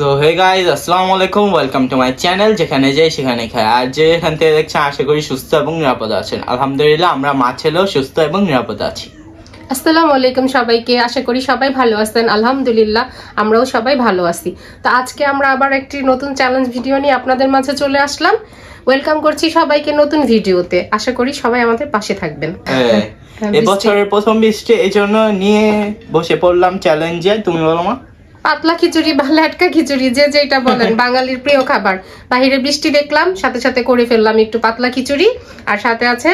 So hey guys, আসসালামু আলাইকুম, welcome to my channel. যেখানে যাই সেখানে খাই। আর যে এখান থেকে দেখছেন, আশা করি সুস্থ এবং নিরাপদ আছেন। আলহামদুলিল্লাহ, আমরা মা ছেলেও সুস্থ এবং নিরাপদ আছি। আসসালামু আলাইকুম সবাইকে, আশা করি সবাই ভালো আছেন। আলহামদুলিল্লাহ, আমরাও সবাই ভালো আছি। তো আজকে আমরা আবার একটি নতুন চ্যালেঞ্জ ভিডিও নিয়ে আপনাদের মাঝে চলে আসলাম। ওয়েলকাম করছি সবাইকে নতুন ভিডিওতে। আশা করি সবাই আমাদের পাশে থাকবেন। এবছরের প্রথম বৃষ্টি, এই জন্য নিয়ে বসে পড়লাম চ্যালেঞ্জে। তুমি বলো মা। পাতলা খিচুড়ি বা ল্যাটকা খিচুড়ি, যে যেটা বলেন, বাঙালির প্রিয় খাবার। বাহিরে বৃষ্টি দেখলাম, সাথে সাথে করে ফেললাম একটু পাতলা খিচুড়ি। আর সাথে আছে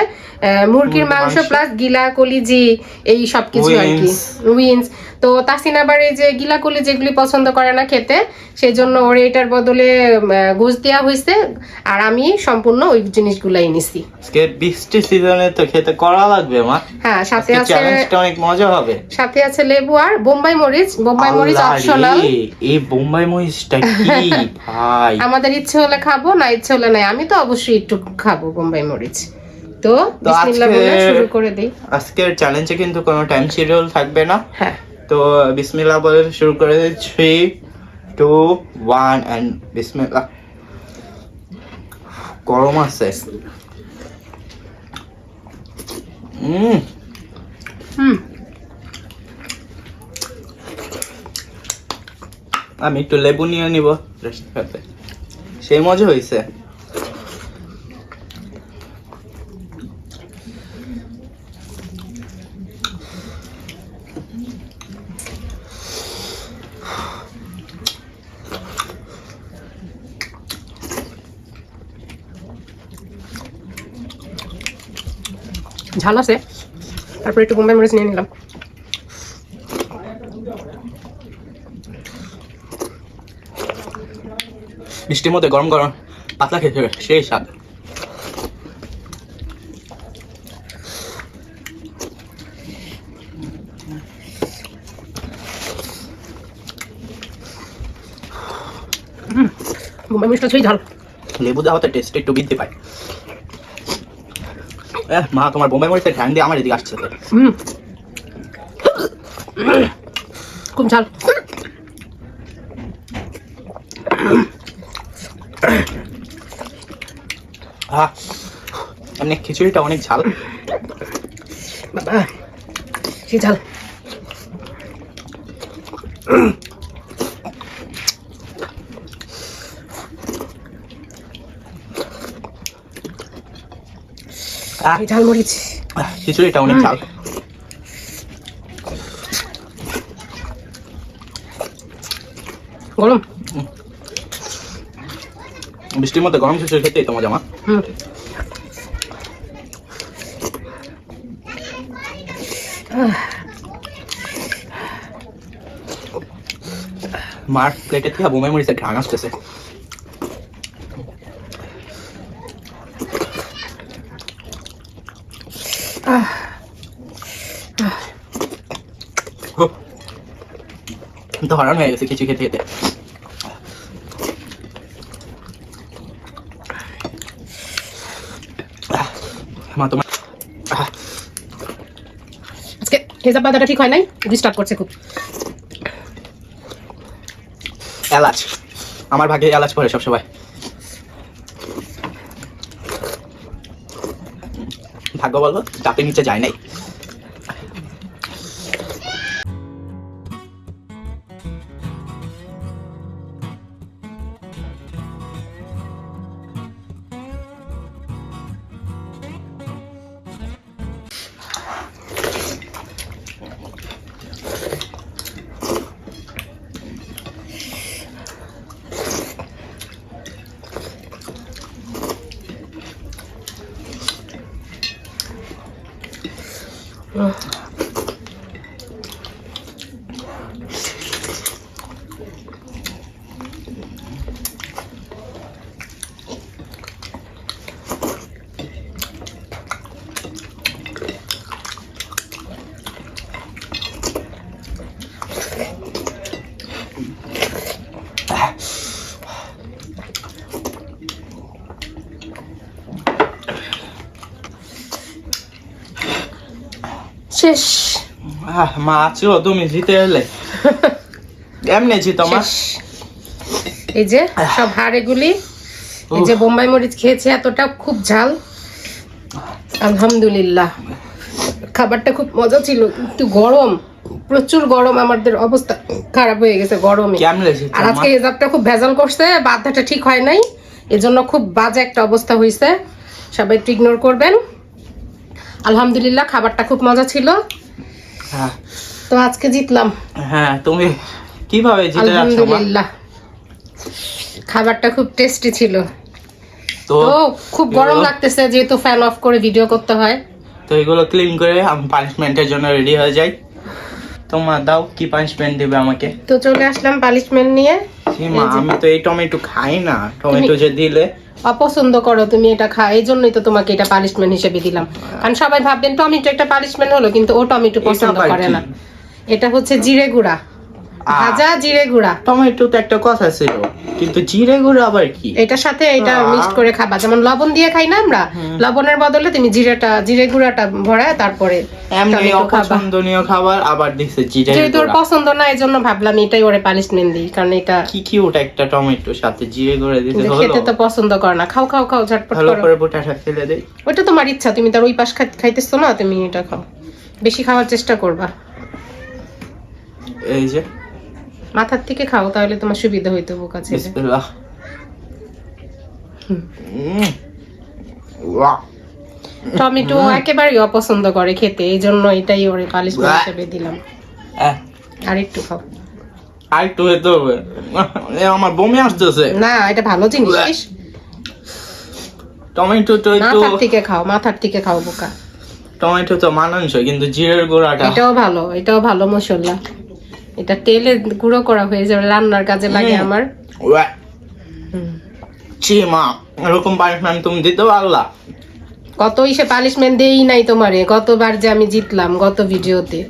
মুরগির মাংস প্লাস গিলা কলিজি, এই সব কিছু আর কি, উইন্স। তো তাসিন আবার এই যে গিলা কলিজি যেগুলি পছন্দ করে না খেতে, সেই জন্য ওর এটার বদলে গোশ দেওয়া হয়েছে। আর আমি সম্পূর্ণ ওই জিনিসগুলাই নিছি। আজকে বৃষ্টি সিজনে তো খেতে করা লাগবে মা। হ্যাঁ, সাথে আছে চ্যালেঞ্জটা অনেক মজা হবে। সাথে আছে লেবু আর বোম্বাই মরিচ। বোম্বাই মরিচ অপশনাল। এই বোম্বাই মরিচটা কি ভাই! আমাদের ইচ্ছে হলে খাবো, না ইচ্ছে হলে নাই। আমি তো অবশ্যই একটু খাবো বোম্বাই মরিচ। তো বিসমিল্লাহ বলে শুরু করে দেই। আজকের চ্যালেঞ্জে কিন্তু কোনো টাইম শিডিউল থাকবে না। হ্যাঁ, তো বিসমিল্লাহ বলে শুরু করে দিই। 3, 2, 1 এন্ড বিসমিল্লাহ। গরম আছে। আমি একটু লেবু নিয়ে নিব সাথে। সেই মজা হয়েছে। ঝাল আছে। তারপর একটু বোম্বাই মরিচ নিয়ে নিলাম। বৃষ্টির মধ্যে গরম গরম পাতলা খেতে সেই স্বাদ। বোম্বাই মরিচটা সেই ঝাল। লেবু দেওয়াতে টেস্ট একটু বৃদ্ধি পায়। মা, তোমার বোম্বাই মরিচের ঠ্যাং দিয়ে আমার এদিকে আসছে। খুব ঝাল। এমনি খিচুড়িটা অনেক ঝাল। বাবা, সেই ঝাল। ঝাল মরিচ। খিচুড়িটা অনেক ঝাল। গরম। বৃষ্টির মধ্যে গরম খিচুড়ি খেতেই তো মজা মা। মার প্লেটে থেকে বোম্বাই মরিচের ঘ্রাণ আসতেছে। তো হরান হয়ে গেছে খিচুড়ি খেতে খেতে। মা, তোমার আজকে হেজাব বাদাটা ঠিক হয় নাই, ডিস্টার্ব করছে খুব। এলাচ, আমার ভাগে এলাচ পড়ে সব সময়। ভাগ্য বলো চাপের নিচে যায় নাই। শেষ। মা ছিল, তুমি জিতে এলে। এমনি জিতো মা। এই যে সব হাড় এগুলি, এই যে বোম্বাই মরিচ খেয়েছে এতটা, খুব ঝাল। আলহামদুলিল্লাহ খাবারটা খুব মজা ছিল, কিন্তু গরম, প্রচুর গরম, আমাদের অবস্থা খারাপ হয়ে গেছে গরমে। কেমন লাগছে আর আজকে হেজাবটা খুব ভেজাল করছে, বাধাটা ঠিক হয় নাই, এজন্য খুব বাজে একটা অবস্থা হয়েছে, সবাই একটু ইগনোর করবেন। আলহামদুলিল্লাহ খাবারটা খুব মজা ছিল। হ্যাঁ তো আজকে জিতলাম। হ্যাঁ, তুমি কিভাবে জিতে যাচ্ছ? আলহামদুলিল্লাহ খাবারটা খুব টেস্টি ছিল। তো তো খুব গরম লাগতেছে, যেহেতু ফ্যান অফ করে ভিডিও করতে হয়। তো এগুলো ক্লিন করে আমি পানিশমেন্টের জন্য রেডি হয়ে যাই। তোমার দাও, কি পানিশমেন্ট দিবে আমাকে? তো চলে আসলাম পানিশমেন্ট নিয়ে। সীমা, আমি তো এই টমেটো খাই না, টমেটো যে দিলে অপছন্দ করো তুমি এটা খা, এই জন্যই তো তোমাকে এটা পানিশমেন্ট হিসেবে দিলাম। কারণ সবাই ভাববেন টমেটো একটা পানিশমেন্ট হলো, কিন্তু ও টমেটো পছন্দ আবার করে কি? না। এটা হচ্ছে জিরে গুঁড়া, ভাজা জিরে গুঁড়া। টমেটো তো একটা কথা ছিল, কিন্তু জিরে গুঁড়ো আবার কি? এটার সাথে এটা মিক্সড করে খাবা, যেমন লবণ দিয়ে খাই না আমরা, লবণের বদলে তুমি জিরে গুঁড়াটা ভরায় তারপরে এমনি টমেটো খাবা। অপছন্দনীয় খাবার আবার দিছে জিরে যেহেতু ওর গুঁড়া। পছন্দ না, এই জন্য ভাবলাম এটাই ওরে পানিশমেন্ট দিই, কারণ এটা কি কি ওটা একটা টমেটোর সাথে জিরে গুঁড়ো দিতে কিন্তু হলো? খেতে তো পছন্দ করে না। খাও খাও খাও, ঝটপট ভালো করো। করে বোটাটা ফেলে দেই। ওটা তোমার ইচ্ছা, তুমি তার ওই পাশ খাইতেছো না, তুমি এটা খাও, বেশি খাওয়ার চেষ্টা করবা। এই যে মাথার থেকে খাও, তাহলে তোমার সুবিধা হইতো বোকা ছেলে। বিসমিল্লাহ। ওয়াও, টমেটো একেবারেই অপছন্দ করে খেতে, এই জন্য এটাই ওরে পানিশমেন্ট হিসেবে দিলাম। আর একটু খাও। আর একটু হতে হবে, আমার বমি আসতেছে। না, এটা ভালো জিনিস। টমেটো তো একটু, মাথার থেকে খাও, মাথার থেকে খাও বোকা। টমেটো তো মানানসই, কিন্তু জিরের গুঁড়াটা এটাও ভালো মশলা। এটা তেলে গুঁড়ো করা হয়ে যাবে, রান্নার কাজে লাগে আমার। মা, এরকম পানিশমেন্ট তুমি দিতে পারলা? কত ইসে পানিশমেন্ট দেই নাই তোমারে, গতবার যে আমি জিতলাম গত ভিডিওতে।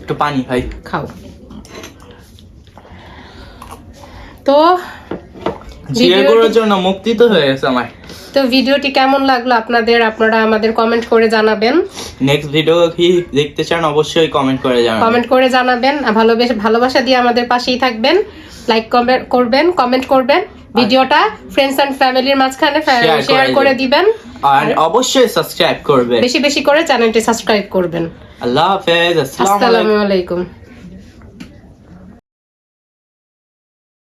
একটু পানি খাই। খাও। তো জিরে গুঁড়োর জন্য মুক্তি তো হয়ে গেছে আমার। তো ভিডিওটি কেমন লাগলো আপনারা আমাদের কমেন্ট করে জানাবেন। নেক্সট ভিডিও কি দেখতে চান অবশ্যই কমেন্ট করে জানাবেন। আর ভালোবাসা দিয়ে আমাদের পাশেই থাকবেন। লাইক করবেন, কমেন্ট করবেন, ভিডিওটা ফ্রেন্ডস এন্ড ফ্যামিলির মাঝখানে শেয়ার করে দিবেন, আর অবশ্যই সাবস্ক্রাইব করবেন। বেশি বেশি করে চ্যানেলটি সাবস্ক্রাইব করবেন। আল্লাহ হাফেজ, আসসালামু আলাইকুম। আসসালামু আলাইকুম।